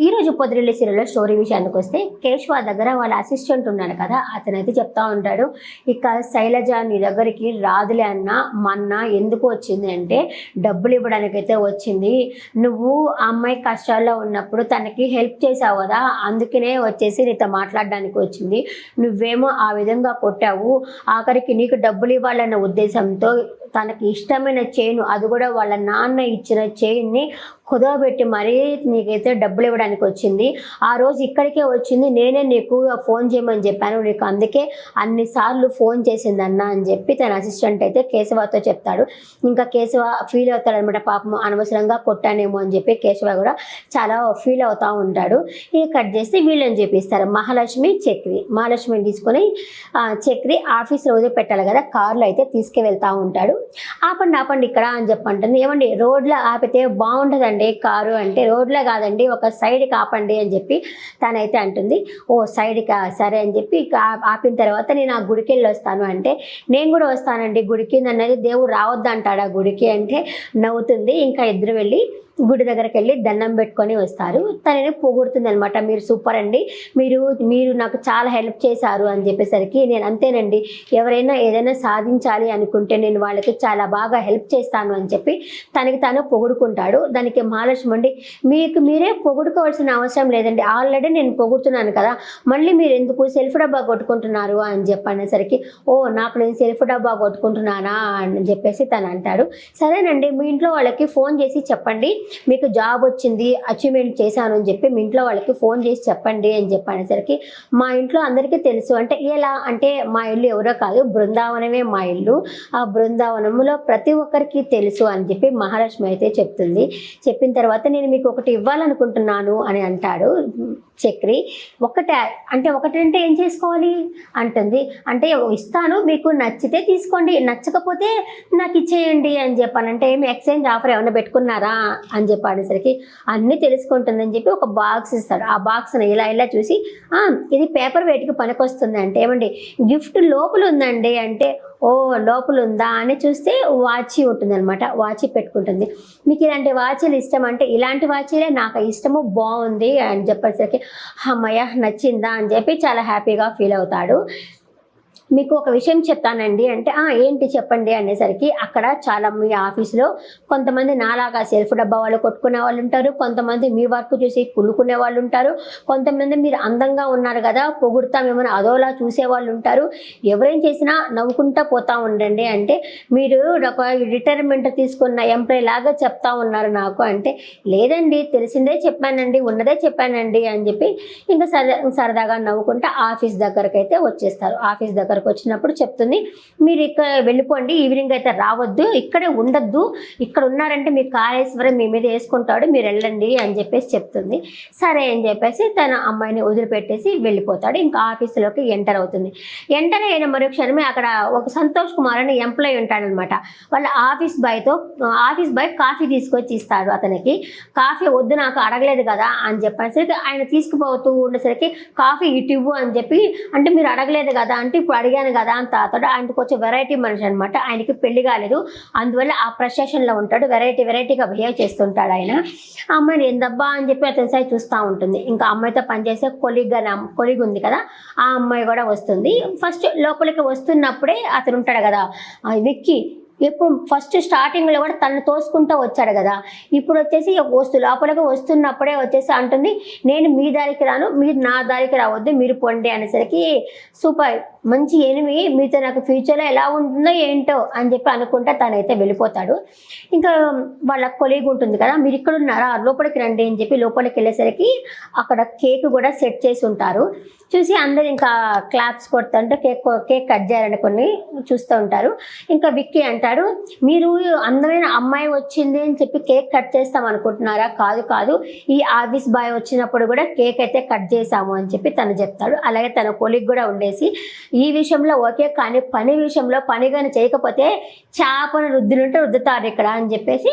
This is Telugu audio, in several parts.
ఈరోజు పొద్దురెల్లి సీరియల్లో స్టోరీ విషయానికి వస్తే కేశవ దగ్గర వాళ్ళ అసిస్టెంట్ ఉన్నాడు కదా, అతనైతే చెప్తా ఉంటాడు, ఇక శైలజ నీ దగ్గరికి రాదులే అన్న, మొన్న ఎందుకు వచ్చింది అంటే డబ్బులు ఇవ్వడానికైతే వచ్చింది. నువ్వు ఆ అమ్మాయి కష్టాల్లో ఉన్నప్పుడు తనకి హెల్ప్ చేసావు కదా, అందుకనే వచ్చేసి నీతో మాట్లాడడానికి వచ్చింది. నువ్వేమో ఆ విధంగా కొట్టావు, ఆఖరికి నీకు డబ్బులు ఇవ్వాలన్న ఉద్దేశంతో తనకి ఇష్టమైన చైన్, అది కూడా వాళ్ళ నాన్న ఇచ్చిన చైన్ని కుదవబెట్టి మరీ నీకైతే డబ్బులు ఇవ్వడానికి వచ్చింది. ఆ రోజు ఇక్కడికే వచ్చింది, నేనే నీకు ఫోన్ చేయమని చెప్పాను, నీకు అందుకే అన్నిసార్లు ఫోన్ చేసిందన్న అని చెప్పి తన అసిస్టెంట్ అయితే కేశవతో చెప్తాడు. ఇంకా కేశవ ఫీల్ అవుతాడు అనమాట, పాపం అనవసరంగా కొట్టానేమో అని చెప్పి కేశవ కూడా చాలా ఫీల్ అవుతూ ఉంటాడు. ఇక కట్ చేసి వీళ్ళని చెప్పిస్తారు, మహాలక్ష్మి చక్రి. మహాలక్ష్మిని తీసుకొని చక్రి ఆఫీస్లో వదిలిపెట్టాలి కదా, కారులో అయితే తీసుకువెళ్తూ ఉంటాడు. ఆపండి ఇక్కడ అని చెప్పంటుంది. ఏమండి రోడ్లో ఆపితే బాగుంటుందండి కారు అంటే, రోడ్లో కాదండి ఒక సైడ్కి ఆపండి అని చెప్పి తనైతే అంటుంది. ఓ సైడ్కి, సరే అని చెప్పి ఆపిన తర్వాత నేను ఆ గుడికి వెళ్ళి వస్తాను అంటే, నేను కూడా వస్తానండి గుడికి, అన్నది దేవుడు రావద్దు అంటాడు ఆ గుడికి అంటే నవ్వుతుంది. ఇంకా ఇద్దరు వెళ్ళి గుడి దగ్గరికి వెళ్ళి దండం పెట్టుకొని వస్తారు. తనని పొగుడుతుంది అనమాట, మీరు సూపర్ అండి, మీరు నాకు చాలా హెల్ప్ చేశారు అని చెప్పేసరికి, నేను అంతేనండి, ఎవరైనా ఏదైనా సాధించాలి అనుకుంటే నేను వాళ్ళకి చాలా బాగా హెల్ప్ చేస్తాను అని చెప్పి తనకి తాను పొగుడుకుంటాడు. దానికి మహాలక్ష్మి అండి, మీకు మీరే పొగుడుకోవాల్సిన అవసరం లేదండి, ఆల్రెడీ నేను పొగుడుతున్నాను కదా, మళ్ళీ మీరు ఎందుకు సెల్ఫ్ డబ్బా కొట్టుకుంటున్నారు అని చెప్పనేసరికి, ఓ నాకు నేను సెల్ఫ్ డబ్బా కొట్టుకుంటున్నానా అని చెప్పేసి తను అంటాడు. సరేనండి మీ ఇంట్లో వాళ్ళకి ఫోన్ చేసి చెప్పండి, మీకు జాబ్ వచ్చింది, అచీవ్మెంట్ చేశాను అని చెప్పి మీ ఇంట్లో వాళ్ళకి ఫోన్ చేసి చెప్పండి అని చెప్పనేసరికి, మా ఇంట్లో అందరికీ తెలుసు అంటే, ఎలా అంటే మా ఇల్లు ఎవరో కాదు, బృందావనమే మా ఇల్లు, ఆ బృందావనంలో ప్రతి ఒక్కరికి తెలుసు అని చెప్పి మహాలక్ష్మి అయితే చెప్తుంది. చెప్పిన తర్వాత నేను మీకు ఒకటి ఇవ్వాలనుకుంటున్నాను అని అంటాడు చక్రి. ఒకటంటే ఏం చేసుకోవాలి అంటుంది. అంటే ఇస్తాను, మీకు నచ్చితే తీసుకోండి, నచ్చకపోతే నాకు ఇచ్చేయండి అని చెప్పానంటే, ఏమి ఎక్స్చేంజ్ ఆఫర్ ఏమైనా పెట్టుకున్నారా అని చెప్పనేసరికి, అన్నీ తెలుసుకుంటుందని చెప్పి ఒక బాక్స్ ఇస్తాడు. ఆ బాక్స్ని ఇలా చూసి, ఇది పేపర్ వెయిట్కి పనికొస్తుంది అంటే, ఏమండి గిఫ్ట్ లోపల ఉందండి అంటే, ఓ లోపల ఉందా అని చూస్తే వాచి ఉంటుంది అనమాట, వాచి పెట్టుకుంటుంది. మీకు ఇలాంటి వాచీలు ఇష్టం అంటే, ఇలాంటి వాచీలే నాకు ఇష్టము, బాగుంది అని చెప్పేసరికి, అమ్మయ్య నచ్చిందా అని చెప్పి చాలా హ్యాపీగా ఫీల్ అవుతాడు. మీకు ఒక విషయం చెప్తానండి అంటే, ఏంటి చెప్పండి అనేసరికి, అక్కడ చాలా మీ ఆఫీస్లో కొంతమంది నాలాగా సెల్ఫ్ డబ్బా వాళ్ళు కొట్టుకునే వాళ్ళు ఉంటారు, కొంతమంది మీ వర్క్ చూసి కుళ్ళుకునే వాళ్ళు ఉంటారు, కొంతమంది మీరు అందంగా ఉన్నారు కదా పొగుడుతామేమని అదోలా చూసేవాళ్ళు ఉంటారు, ఎవరేం చేసినా నవ్వుకుంటా పోతా ఉండండి అంటే, మీరు ఒక రిటైర్మెంట్ తీసుకున్న ఎంప్లాయీ లాగా చెప్తా ఉన్నారు నాకు అంటే, లేదండి తెలిసిందే చెప్పానండి, ఉన్నదే చెప్పానండి అని చెప్పి ఇంకా సరదాగా నవ్వుకుంటా ఆఫీస్ దగ్గరకు అయితే వచ్చేస్తారు. ఆఫీస్ దగ్గరకు వచ్చినప్పుడు చెప్తుంది, మీరు ఇక్కడ వెళ్ళిపోండి, ఈవినింగ్ అయితే రావద్దు, ఇక్కడే ఉండద్దు, ఇక్కడ ఉన్నారంటే మీ కాళేశ్వరం మీ మీద వేసుకుంటాడు, మీరు వెళ్ళండి అని చెప్పేసి చెప్తుంది. సరే అని చెప్పేసి తన అమ్మాయిని వదిలిపెట్టేసి వెళ్ళిపోతాడు. ఇంకా ఆఫీసులోకి ఎంటర్ అవుతుంది. ఎంటర్ అయిన మరుక్షణమే అక్కడ ఒక సంతోష్ కుమార్ అని ఎంప్లాయీ ఉంటాడనమాట. వాళ్ళ ఆఫీస్ బాయ్ కాఫీ తీసుకొచ్చి ఇస్తాడు అతనికి. కాఫీ వద్దు నాకు అడగలేదు కదా అని చెప్పేసరికి ఆయన తీసుకుపోతూ ఉండేసరికి, కాఫీ ఇటు ఇవ్వు అని చెప్పి, అంటే మీరు అడగలేదు కదా అంటే, ఇప్పుడు అడిగాను కదా అని తాతాడు. ఆయనకు కొంచెం వెరైటీ మనిషి అనమాట, ఆయనకి పెళ్లి కాలేదు, అందువల్ల ఆ ప్రొసెషన్లో ఉంటాడు, వెరైటీగా బిహేవ్ చేస్తుంటాడు ఆయన. ఆ అమ్మాయిని ఏందబ్బా అని చెప్పి అతని సైడ్ చూస్తూ ఉంటుంది. ఇంకా అమ్మాయితో పనిచేసే కొలీగ్ ఉంది కదా, ఆ అమ్మాయి కూడా వస్తుంది. ఫస్ట్ లోపలికి వస్తున్నప్పుడే అతను ఉంటాడు కదా విక్కీ, ఎప్పుడు ఫస్ట్ స్టార్టింగ్లో కూడా తను తోసుకుంటూ వచ్చాడు కదా, ఇప్పుడు వచ్చేసి లోపలికి వస్తున్నప్పుడే వచ్చేసి అంటుంది, నేను మీ దారికి రాను, మీరు నా దారికి రావద్దు, మీరు పొండి అనేసరికి, సూపర్ మంచి ఎనిమి, మీతో నాకు ఫ్యూచర్లో ఎలా ఉంటుందో ఏంటో అని చెప్పి అనుకుంటా తనైతే వెళ్ళిపోతాడు. ఇంకా వాళ్ళ కొలీగ్ ఉంటుంది కదా, మీరు ఇక్కడ ఉన్నారా లోపలికి రండి అని చెప్పి లోపలికి వెళ్ళేసరికి అక్కడ కేక్ కూడా సెట్ చేసి ఉంటారు. చూసి అందరు ఇంకా క్లాప్స్ కొడుతుంటే కేక్ కట్ చేయాలని కొన్ని చూస్తూ ఉంటారు. ఇంకా విక్కీ అంటాడు, మీరు అందమైన అమ్మాయి వచ్చింది అని చెప్పి కేక్ కట్ చేస్తాం అనుకుంటున్నారా, కాదు, ఈ ఆఫీస్ బాయ్ వచ్చినప్పుడు కూడా కేక్ అయితే కట్ చేసాము అని చెప్పి తను చెప్తాడు. అలాగే తన కొలీగ్ కూడా ఉండేసి, ఈ విషయంలో ఓకే, కానీ పని విషయంలో పని కానీ చేయకపోతే చేపను రుద్దినట్టు రుద్దుతారు ఇక్కడ అని చెప్పేసి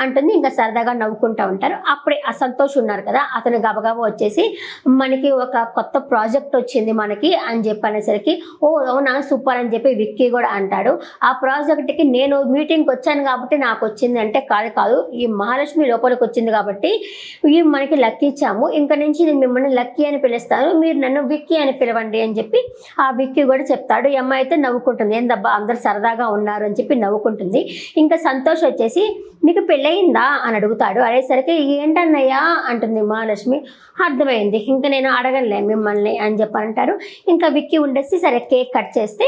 అంటుంది. ఇంకా సరదాగా నవ్వుకుంటూ ఉంటారు. అప్పుడే ఆ సంతోష్ ఉన్నారు కదా, అతను గబగబా వచ్చేసి మనకి ఒక కొత్త ప్రాజెక్ట్ వచ్చింది మనకి అని చెప్పి అనేసరికి ఓ అవునా సూపర్ అని చెప్పి విక్కీ కూడా అంటాడు. ఆ ప్రాజెక్ట్కి నేను మీటింగ్కి వచ్చాను కాబట్టి నాకు వచ్చింది అంటే కాదు, ఈ మహాలక్ష్మి లోపలికి వచ్చింది కాబట్టి ఈ మనకి లక్కీ ఇచ్చాము, ఇంకా నుంచి నేను మిమ్మల్ని లక్కీ అని పిలుస్తాను, మీరు నన్ను విక్కీ అని పిలవండి అని చెప్పి ఆ విక్కీ కూడా చెప్తాడు. ఈ అమ్మాయి అయితే నవ్వుకుంటుంది, ఏందబ్బా అందరు సరదాగా ఉన్నారు అని చెప్పి నవ్వుకుంటుంది. ఇంకా సంతోష్ వచ్చేసి మీకు పెళ్ళయిందా అని అడుగుతాడు. అడేసరికి ఏంటన్నయ్యా అంటుంది మహాలక్ష్మి. అర్థమైంది, ఇంకా నేను అడగలే మిమ్మల్ని అని చెప్పి అంటారు. ఇంకా విక్కీ ఉండేసి సరే కేక్ కట్ చేస్తే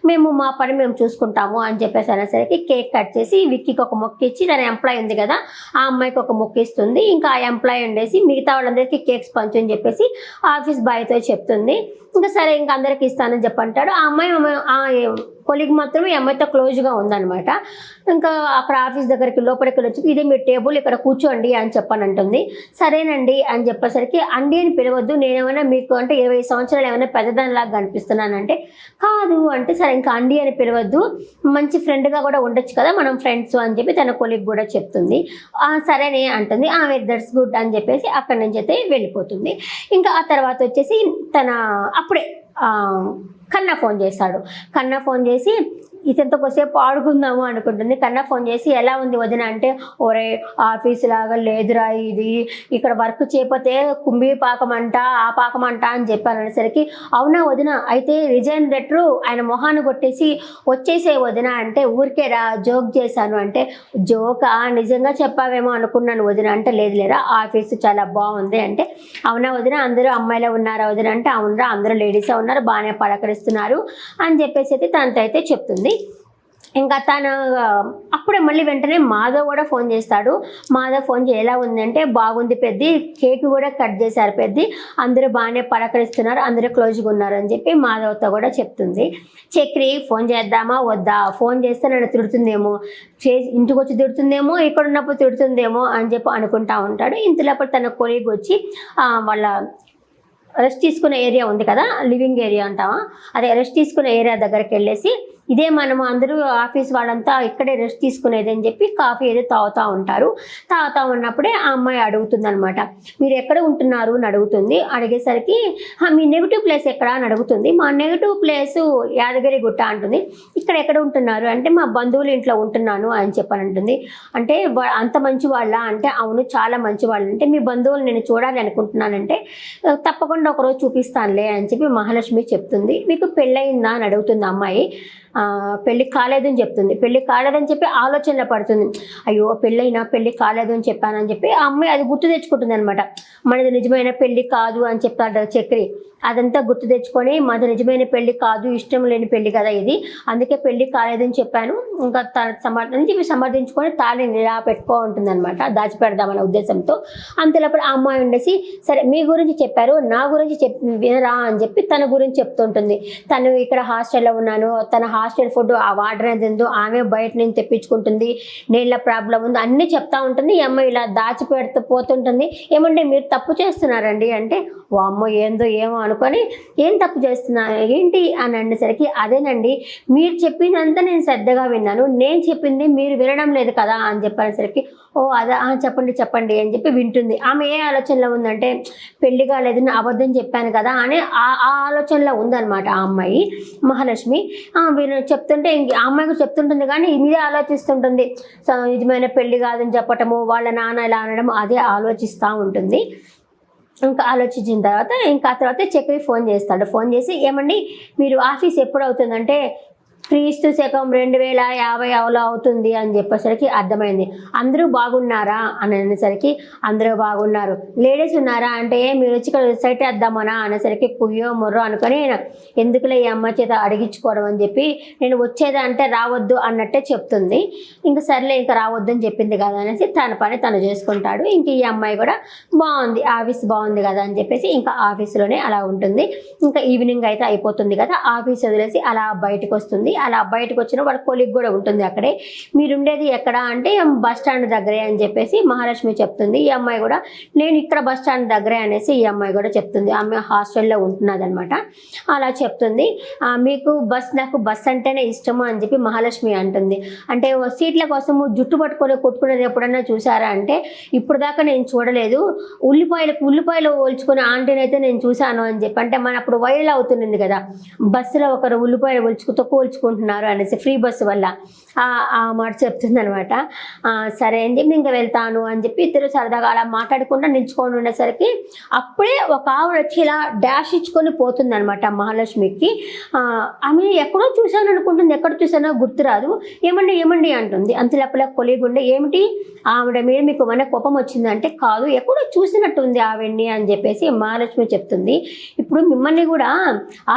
మేము మా పని మేము చూసుకుంటాము అని చెప్పేసి అనేసరికి కేక్ కట్ చేసి విక్కీకి ఒక మొక్క ఇచ్చి, తన ఎంప్లాయ్ ఉంది కదా ఆ అమ్మాయికి ఒక మొక్క ఇస్తుంది. ఇంకా ఆ ఎంప్లాయ్ ఉండేసి మిగతా వాళ్ళందరికీ కేక్స్ పంచు అని చెప్పేసి ఆఫీస్ బాయ్తో చెప్తుంది. ఇంకా సరే ఇంకా అందరికి ఇస్తానని చెప్పంటాడు. ఆ అమ్మాయి ఆ కొలిగ్ మాత్రం ఈ అమ్మాయితో క్లోజ్గా ఉందన్నమాట. ఇంకా అక్కడ ఆఫీస్ దగ్గరికి లోపలికి వచ్చి ఇదే మీ టేబుల్, ఇక్కడ కూర్చోండి అని చెప్పనంటుంది. సరేనండి అని చెప్పేసరికి అండి అని పిలవద్దు, నేనేమైనా మీకు అంటే 20 సంవత్సరాలు ఏమైనా పెద్దదానిలాగా కనిపిస్తున్నానంటే కాదు అంటే సరే ఇంకా అండి అని పిలవద్దు, మంచి ఫ్రెండ్గా కూడా ఉండొచ్చు కదా మనం ఫ్రెండ్స్ అని చెప్పి తన కొలిగ్ కూడా చెప్తుంది. సరేనే అంటుంది. దట్స్ గుడ్ అని చెప్పేసి అక్కడి నుంచి అయితే వెళ్ళిపోతుంది. ఇంకా ఆ తర్వాత వచ్చేసి తన అప్పుడే కన్నా ఫోన్ చేస్తాడు. కన్నా ఫోన్ చేసి ఇతనితో కొద్దిసేపు ఆడుకుందాము అనుకుంటుంది. కన్నా ఫోన్ చేసి ఎలా ఉంది వదిన అంటే, ఒరే ఆఫీస్ లాగా లేదురా ఇది, ఇక్కడ వర్క్ చేయకపోతే కుంభీ పాకమంట ఆ పాకమంట అని చెప్పాను అనేసరికి అవునా వదిన అయితే రిజైన్ లెటరు ఆయన మొహాన్ని కొట్టేసి వచ్చేసే వదిన అంటే ఊరికే రా జోక్ చేశాను అంటే జోకా నిజంగా చెప్పావేమో అనుకున్నాను వదిన అంటే లేదు లేరా ఆఫీసు చాలా బాగుంది అంటే అవునా వదిన అందరూ అమ్మాయిలే ఉన్నారా వదిన అంటే అవునరా అందరూ లేడీసే ఉన్నారు బాగానే పలకరిస్తున్నారు అని చెప్పేసి అయితే తనతో అయితే చెప్తుంది. ఇంకా తను అప్పుడే మళ్ళీ వెంటనే మాధవ్ కూడా ఫోన్ చేస్తాడు. మాధవ్ ఫోన్ చేసి ఎలా ఉందంటే బాగుంది పెద్ది, కేక్ కూడా కట్ చేశారు పెద్ది, అందరూ బాగానే పలకరిస్తున్నారు, అందరూ క్లోజ్గా ఉన్నారు అని చెప్పి మాధవ్తో కూడా చెప్తుంది. చక్రి ఫోన్ చేద్దామా వద్దా, ఫోన్ చేస్తే నన్ను తిడుతుందేమో, ఇంటికి వచ్చి తిడుతుందేమో, ఇక్కడ ఉన్నప్పుడు తిడుతుందేమో అని చెప్పి అనుకుంటా ఉంటాడు. ఇంతలోపల తన కొలీగ్ వచ్చి వాళ్ళ రెస్ట్ తీసుకునే ఏరియా ఉంది కదా, లివింగ్ ఏరియా అంటావా, అదే రెస్ట్ తీసుకునే ఏరియా దగ్గరికి వెళ్ళేసి ఇదే మనము అందరూ ఆఫీస్ వాళ్ళంతా ఇక్కడే రెస్ట్ తీసుకునేది అని చెప్పి కాఫీ ఏదో తాగుతూ ఉంటారు. తాగుతూ ఉన్నప్పుడే ఆ అమ్మాయి అడుగుతుంది అనమాట, మీరు ఎక్కడ ఉంటున్నారు అని అడుగుతుంది. అడిగేసరికి మీ నెగిటివ్ ప్లేస్ ఎక్కడ అని అడుగుతుంది. మా నెగిటివ్ ప్లేసు యాదగిరిగుట్ట అంటుంది. ఇక్కడ ఎక్కడ ఉంటున్నారు అంటే మా బంధువుల ఇంట్లో ఉంటున్నాను అని చెప్పనంటుంది. అంటే అంత మంచి వాళ్ళ అంటే అవును చాలా మంచి వాళ్ళు, అంటే మీ బంధువులు నేను చూడాలి అనుకుంటున్నానంటే తప్పకుండా ఒకరోజు చూపిస్తానులే అని చెప్పి మహాలక్ష్మి చెప్తుంది. మీకు పెళ్ళయిందా అని అడుగుతుంది అమ్మాయి. పెళ్ళి కాలేదని చెప్తుంది. పెళ్ళి కాలేదని చెప్పి ఆలోచనలో పడుతుంది. అయ్యో పెళ్ళి కాలేదు అని చెప్పానని చెప్పి ఆ అమ్మాయి అది గుర్తు తెచ్చుకుంటుంది అనమాట. మనది నిజమైన పెళ్ళి కాదు అని చెప్తాడు చక్రి. అదంతా గుర్తు తెచ్చుకొని మాది నిజమైన పెళ్ళి కాదు, ఇష్టం లేని పెళ్ళి కదా ఇది, అందుకే పెళ్ళి కాలేదని చెప్పాను, ఇంకా తన సమర్థించుకొని తాళిని ఇలా పెట్టుకో ఉంటుంది అనమాట, దాచిపెడదామనే ఉద్దేశంతో. అంతలోపల ఆ అమ్మాయి ఉండేసి సరే మీ గురించి చెప్పారు నా గురించి వినరా అని చెప్పి తన గురించి చెప్తుంటుంది. తను ఇక్కడ హాస్టల్లో ఉన్నాను, తన హాస్టల్ ఫుడ్ ఆ వాటర్ అనేది ఉందో ఆమె బయట నుంచి తెప్పించుకుంటుంది, నీళ్ళ ప్రాబ్లం ఉంది అన్నీ చెప్తా ఉంటుంది. ఈ అమ్మాయి ఇలా దాచిపెడుతూ పోతుంటుంది. ఏమంటే మీరు తప్పు చేస్తున్నారండి అంటే ఓ అమ్మ ఏందో ఏమో అనుకొని ఏం తప్పు చేస్తున్నా ఏంటి అని అనేసరికి అదేనండి మీరు చెప్పినంత నేను శ్రద్ధగా విన్నాను, నేను చెప్పింది మీరు వినడం లేదు కదా అని చెప్పేసరికి ఓ అదా చెప్పండి అని చెప్పి వింటుంది. ఆమె ఏ ఆలోచనలో ఉందంటే పెళ్లి కాలేదు అబద్ధం చెప్పాను కదా అని ఆ ఆలోచనలో ఉందన్నమాట ఆ అమ్మాయి మహాలక్ష్మి. చెప్తుంటే ఆ అమ్మాయి కూడా చెప్తుంటుంది కానీ ఇదే ఆలోచిస్తుంటుంది. నిజమైన పెళ్లి కాదని చెప్పటము, వాళ్ళ నాన్న ఇలా అనడం అదే ఆలోచిస్తూ ఉంటుంది. ఇంకా ఆలోచించిన తర్వాత ఆ తర్వాత చక్రి ఫోన్ చేస్తాడు. ఫోన్ చేసి ఏమండి మీరు ఆఫీస్ ఎప్పుడు అవుతుందంటే క్రీస్తు శకం 2050 అవుతుంది అని చెప్పేసరికి అర్థమైంది. అందరూ బాగున్నారా అని అనేసరికి అందరూ బాగున్నారు. లేడీస్ ఉన్నారా అంటే మీరు వచ్చి ఇక్కడ సైట్ వేద్దామనా అనేసరికి పుయ్యో మొర్రో అనుకొని ఎందుకులే ఈ అమ్మాయి చేత అడిగించుకోవడం అని చెప్పి నేను వచ్చేదా అంటే రావద్దు అన్నట్టే చెప్తుంది. ఇంకా సర్లే ఇంకా రావద్దు అని చెప్పింది కదా అనేసి తన పని తను చేసుకుంటాడు. ఇంక ఈ అమ్మాయి కూడా బాగుంది ఆఫీస్ బాగుంది కదా అని చెప్పేసి ఇంకా ఆఫీసులోనే అలా ఉంటుంది. ఇంకా ఈవినింగ్ అయితే అయిపోతుంది కదా, ఆఫీస్ వదిలేసి అలా బయటకు వస్తుంది. అలా బయటకు వచ్చిన వాళ్ళ కొలిగ్ కూడా ఉంటుంది అక్కడే. మీరుండేది ఎక్కడ అంటే బస్ స్టాండ్ దగ్గరే అని చెప్పేసి మహాలక్ష్మి చెప్తుంది. ఈ అమ్మాయి కూడా నేను ఇక్కడ బస్ స్టాండ్ దగ్గరే అనేసి ఈ అమ్మాయి కూడా చెప్తుంది. ఆమె హాస్టల్లో ఉంటున్నది అనమాట. అలా చెప్తుంది. మీకు నాకు బస్ అంటేనే ఇష్టము అని చెప్పి మహాలక్ష్మి అంటుంది. అంటే సీట్ల కోసము జుట్టు పట్టుకొని కొట్టుకునేది ఎప్పుడన్నా చూసారా అంటే ఇప్పుడు దాకా నేను చూడలేదు. ఉల్లిపాయలు ఒలుచుకునే ఆంటీని అయితే నేను చూశాను అని చెప్పి, అంటే మన అప్పుడు వైరల్ అవుతుంది కదా బస్సులో ఒకరు ఉల్లిపాయలు తొక్కుల్చుకుంటున్నారు అనేసి ఫ్రీ బస్సు వల్ల ఆ మాట చెప్తుంది అనమాట. సరే అని చెప్పి ఇంకా వెళ్తాను అని చెప్పి ఇద్దరు సరదాగా అలా మాట్లాడుకుంటూ నిల్చుకొని ఉండేసరికి అప్పుడే ఒక ఆవిడ వచ్చి ఇలా డాష్ ఇచ్చుకొని పోతుంది అనమాట మహాలక్ష్మికి. ఆమె ఎక్కడో చూశాను అనుకుంటుంది, ఎక్కడ చూసానో గుర్తురాదు. ఏమండి అంటుంది. అంతలోపల కొలిగుండే ఏమిటి ఆవిడ మీద మీకు మన కోపం వచ్చిందంటే కాదు ఎక్కడో చూసినట్టు ఉంది ఆవిడ్ని అని చెప్పేసి మహాలక్ష్మి చెప్తుంది. ఇప్పుడు మిమ్మల్ని కూడా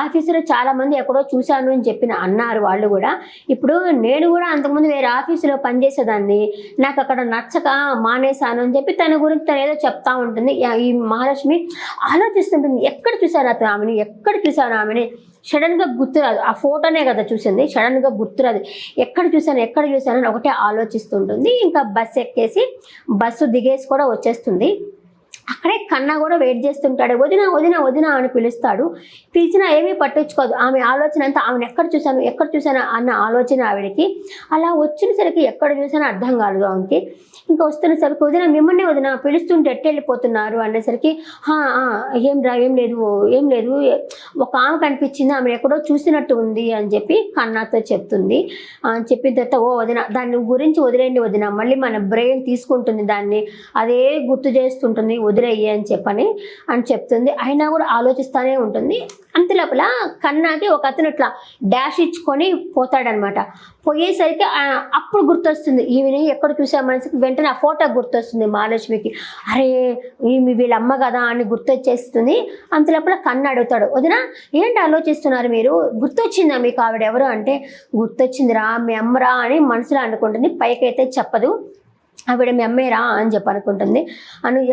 ఆఫీసులో చాలామంది ఎక్కడో చూశాను అని చెప్పిన అన్నారు వాళ్ళు కూడా. ఇప్పుడు నేను కూడా అంతకుముందు వేరే ఆఫీసులో పనిచేసేదాన్ని, నాకు అక్కడ నచ్చక మానేశాను అని చెప్పి తన గురించి తను ఏదో చెప్తా ఉంటుంది. ఈ మహాలక్ష్మి ఆలోచిస్తుంటుంది, ఎక్కడ చూశాను ఆమెని సడన్గా గుర్తురాదు. ఆ ఫోటోనే కదా చూసింది, సడన్గా గుర్తురాదు. ఎక్కడ చూశాను అని ఒకటే ఆలోచిస్తుంటుంది. ఇంకా బస్సు ఎక్కేసి బస్సు దిగేసి కూడా వచ్చేస్తుంది. అక్కడే కన్నా కూడా వెయిట్ చేస్తుంటాడు. వదిన అని పిలుస్తాడు. పిలిచినా ఏమీ పట్టించుకోదు. ఆమె ఆలోచన అంతా ఆమెను ఎక్కడ చూశాను అన్న ఆలోచన ఆవిడకి. అలా వచ్చినసరికి ఎక్కడ చూసానో అర్థం కాదు ఆమెకి. ఇంకా వస్తున్నసరికి మిమ్మల్ని పిలుస్తుంటే వెళ్ళిపోతున్నారు అనేసరికి ఏం లేదు ఒక ఆమె కనిపించింది, ఆమె ఎక్కడో చూసినట్టు ఉంది అని చెప్పి కన్నాతో చెప్తుంది. చెప్పిన తర్వాత దాని గురించి వదిలేయండి మళ్ళీ మన బ్రెయిన్ తీసుకుంటుంది దాన్ని, అదే గుర్తు చేస్తుంటుంది, వదిలేయ్యి అని చెప్తుంది. అయినా కూడా ఆలోచిస్తూనే ఉంటుంది. అంత లోపల కన్నాకి ఒక అతను ఇట్లా డాష్ ఇచ్చుకొని పోతాడనమాట. పోయేసరికి అప్పుడు గుర్తొస్తుంది ఈమెని ఎక్కడ చూసా మనసుకి. వెంటనే ఆ ఫోటో గుర్తొస్తుంది మహాలక్ష్మికి. అరే ఈమె వీళ్ళ అమ్మ కదా అని గుర్తొచ్చేస్తుంది. అంత లోపల కన్ను అడుగుతాడు, ఏంటి ఆలోచిస్తున్నారు మీరు, గుర్తొచ్చిందా మీకు ఆవిడ ఎవరు అంటే, గుర్తొచ్చిందిరా మీ అమ్మరా అని మనసులో అనుకుంటుంది. పైకైతే చెప్పదు. ఆవిడ మీ అమ్మేరా అని చెప్పి అనుకుంటుంది.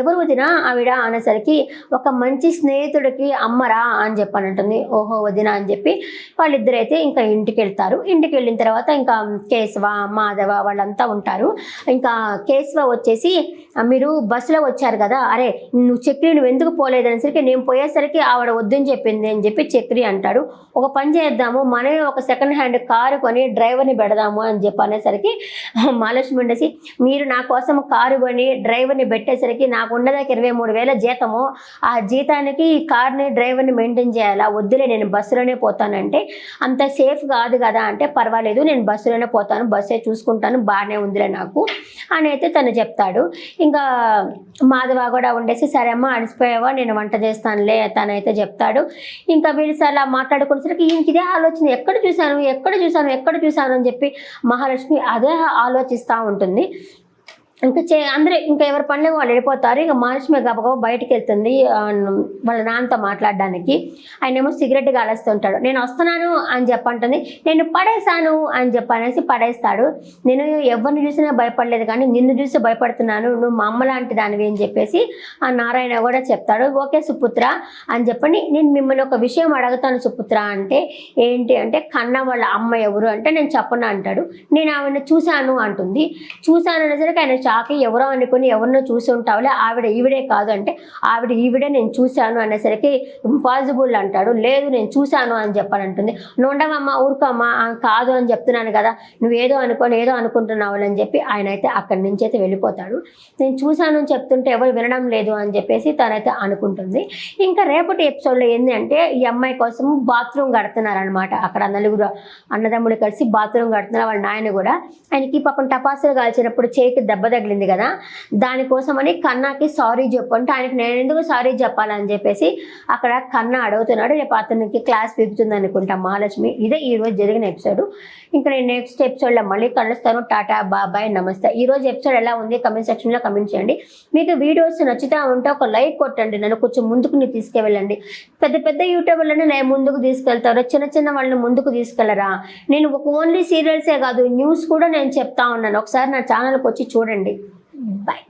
ఎవరు వదినా ఆవిడ అనేసరికి ఒక మంచి స్నేహితుడికి అమ్మరా అని చెప్పని అంటుంది. ఓహో వదినా అని చెప్పి వాళ్ళిద్దరైతే ఇంకా ఇంటికి వెళ్తారు. ఇంటికి వెళ్ళిన తర్వాత ఇంకా కేశవ మాధవ వాళ్ళంతా ఉంటారు. ఇంకా కేశవ వచ్చేసి మీరు బస్సులో వచ్చారు కదా, అరే నువ్వు ఎందుకు పోలేదనేసరికి నేను పోయేసరికి ఆవిడ వద్దని చెప్పింది అని చెప్పి చక్రి అంటాడు. ఒక పని చేద్దాము, మనమే ఒక సెకండ్ హ్యాండ్ కారు కొని డ్రైవర్ని పెడదాము అని చెప్పి అనేసరికి మహాలక్ష్మి ఉండేసి మీరు నా కోసం కారు కొని డ్రైవర్ని పెట్టేసరికి నాకు ఉండదాకా 23,000 జీతము, ఆ జీతానికి ఈ కార్ని డ్రైవర్ని మెయింటైన్ చేయాలా, వద్దులే నేను బస్సులోనే పోతానంటే అంత సేఫ్ కాదు కదా అంటే, పర్వాలేదు నేను బస్సులోనే పోతాను, బస్సే చూసుకుంటాను, బాగానే ఉందిలే నాకు అని అయితే తను చెప్తాడు. ఇంకా మాధవ కూడా ఉండేసి సరే అమ్మ అడిసిపోయావా నేను వంట చేస్తానులే తనైతే చెప్తాడు. ఇంకా వీళ్ళు అలా మాట్లాడుకునేసరికి ఇంక ఇదే ఆలోచన ఎక్కడ చూశాను అని చెప్పి మహాలక్ష్మి అదే ఆలోచిస్తూ ఉంటుంది. అందరూ ఇంకా ఎవరి పనులకు వాళ్ళు వెళ్ళిపోతారు. ఇక మహాలక్ష్మి గబగబా బయటికి వెళ్తుంది వాళ్ళ నాన్నతో మాట్లాడడానికి. ఆయనేమో సిగరెట్ కాలుస్తుంటాడు. నేను వస్తున్నాను అని చెప్పంటుంది. నేను పడేశాను అని చెప్పనేసి పడేస్తాడు. నేను ఎవరిని చూసినా భయపడలేదు కానీ నిన్ను చూసి భయపడుతున్నాను, నువ్వు మా అమ్మ లాంటి దానివి అని చెప్పేసి ఆ నారాయణ కూడా చెప్తాడు. ఓకే సుపుత్ర అని చెప్పండి, నేను మిమ్మల్ని ఒక విషయం అడుగుతాను సుపుత్ర అంటే, ఏంటి అంటే కన్నా వాళ్ళ అమ్మ ఎవరు అంటే నేను చెప్పను అంటాడు. నేను ఆవిడ చూశాను అంటుంది. చూశాను అనేసరికి ఆయన షాకి ఎవరో అనుకుని ఎవరినో చూసి ఉంటావులే, ఆవిడ ఈవిడే కాదు అంటే ఈవిడే నేను చూశాను అనేసరికి ఇంపాసిబుల్ అంటాడు. లేదు నేను చూశాను అని చెప్పానంటుంది. నుండవమ్మ ఊరుకోమ్మా కాదు అని చెప్తున్నాను కదా, నువ్వు ఏదో అనుకుంటున్నావు అని చెప్పి ఆయన అయితే అక్కడి నుంచి అయితే వెళ్ళిపోతాడు. నేను చూశాను అని చెప్తుంటే ఎవరు వినడం లేదు అని చెప్పేసి తనైతే అనుకుంటుంది. ఇంకా రేపటి ఎపిసోడ్లో ఏంటి అంటే ఈ అమ్మాయి కోసం బాత్రూమ్ కడుతున్నారనమాట. అక్కడ నలుగురు అన్నదమ్ముడు కలిసి బాత్రూమ్ కడుతున్నారు. వాళ్ళ నాయన కూడా ఆయనకి పాపం టపాసులు కాల్చినప్పుడు చేయికి దెబ్బ తగిలింది కదా, దానికోసమని కన్నాకి సారీ చెప్పు అంటే ఆయనకి నేను ఎందుకు సారీ చెప్పాలని చెప్పేసి అక్కడ కన్నా అడుగుతున్నాడు. రేపు అతనికి క్లాస్ పీకుతుంది అనుకుంటాం మహాలక్ష్మి. ఇదే ఈరోజు జరిగిన ఎపిసోడ్. ఇంకా నేను నెక్స్ట్ ఎపిసోడ్లో మళ్ళీ కలుస్తాను. టాటా బాబాయ్ నమస్తే. ఈరోజు ఎపిసోడ్ ఎలా ఉంది కమెంట్ సెక్షన్లో కమెంట్ చేయండి. మీకు వీడియోస్ నచ్చుతూ ఉంటే ఒక లైక్ కొట్టండి, నన్ను కొంచెం ముందుకు తీసుకెళ్ళండి. పెద్ద యూట్యూబర్లను నేను ముందుకు తీసుకెళ్తారు, చిన్న వాళ్ళని ముందుకు తీసుకెళ్ళరా. నేను ఓన్లీ సీరియల్సే కాదు న్యూస్ కూడా నేను చెప్తా ఉన్నాను. ఒకసారి నా ఛానల్కి వచ్చి చూడండి. Bye.